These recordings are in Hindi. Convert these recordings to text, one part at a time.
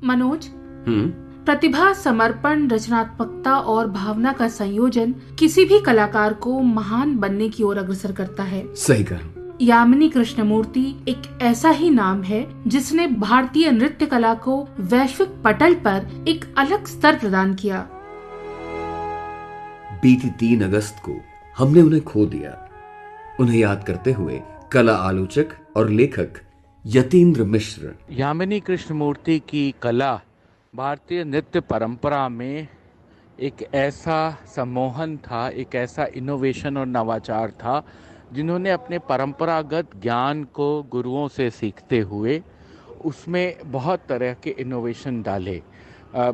मनोज, प्रतिभा, समर्पण, रचनात्मकता और भावना का संयोजन किसी भी कलाकार को महान बनने की ओर अग्रसर करता है। सही कहा। यामिनी कृष्णमूर्ति एक ऐसा ही नाम है जिसने भारतीय नृत्य कला को वैश्विक पटल पर एक अलग स्तर प्रदान किया। बीती 3 अगस्त को हमने उन्हें खो दिया। उन्हें याद करते हुए कला आलोचक और लेखक यतीन्द्र मिश्र। यामिनी कृष्णमूर्ति की कला भारतीय नृत्य परंपरा में एक ऐसा सम्मोहन था, एक ऐसा इनोवेशन और नवाचार था जिन्होंने अपने परंपरागत ज्ञान को गुरुओं से सीखते हुए उसमें बहुत तरह के इनोवेशन डाले।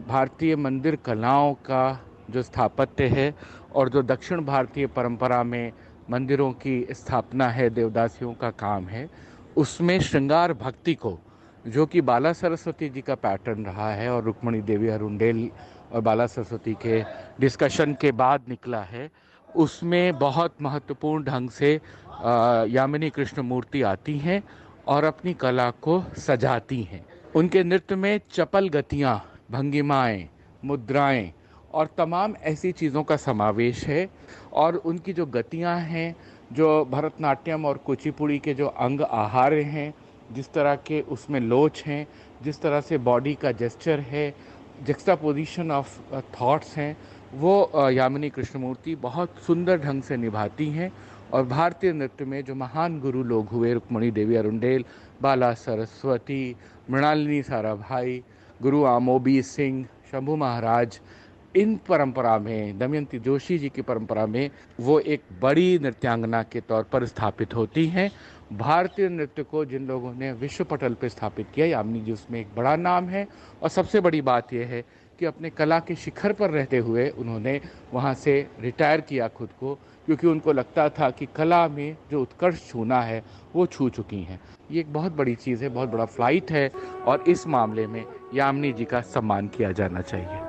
भारतीय मंदिर कलाओं का जो स्थापत्य है और जो दक्षिण भारतीय परंपरा में मंदिरों की स्थापना है, देवदासियों का काम है, उसमें श्रृंगार भक्ति को, जो कि बाला सरस्वती जी का पैटर्न रहा है और रुक्मणी देवी अरुंडेल और बाला सरस्वती के डिस्कशन के बाद निकला है, उसमें बहुत महत्वपूर्ण ढंग से यामिनी कृष्णमूर्ति आती हैं और अपनी कला को सजाती हैं। उनके नृत्य में चपल गतियाँ, भंगिमाएं, मुद्राएं और तमाम ऐसी चीज़ों का समावेश है। और उनकी जो गतियाँ हैं, जो भरतनाट्यम और कुचिपुड़ी के जो अंग आहार्य हैं, जिस तरह के उसमें लोच हैं, जिस तरह से बॉडी का जेस्चर है, जुक्सटापोजिशन ऑफ थॉट्स हैं, वो यामिनी कृष्णमूर्ति बहुत सुंदर ढंग से निभाती हैं। और भारतीय नृत्य में जो महान गुरु लोग हुए, रुक्मणी देवी अरुंडेल, बाला सरस्वती, मृणालिनी साराभाई, गुरु आमोबी सिंह, शंभू महाराज, इन परंपरा में, दमयंती जोशी जी की परंपरा में वो एक बड़ी नृत्यांगना के तौर पर स्थापित होती हैं। भारतीय नृत्य को जिन लोगों ने विश्व पटल पर स्थापित किया, यामिनी जी उसमें एक बड़ा नाम है। और सबसे बड़ी बात यह है कि अपने कला के शिखर पर रहते हुए उन्होंने वहाँ से रिटायर किया खुद को, क्योंकि उनको लगता था कि कला में जो उत्कर्ष छूना है वो छू चुकी हैं। ये एक बहुत बड़ी चीज़ है, बहुत बड़ा फ्लाइट है और इस मामले में यामिनी जी का सम्मान किया जाना चाहिए।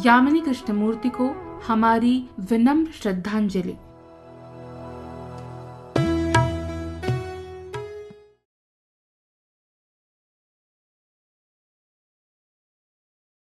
यामिनी कृष्णमूर्ति को हमारी विनम्र श्रद्धांजलि।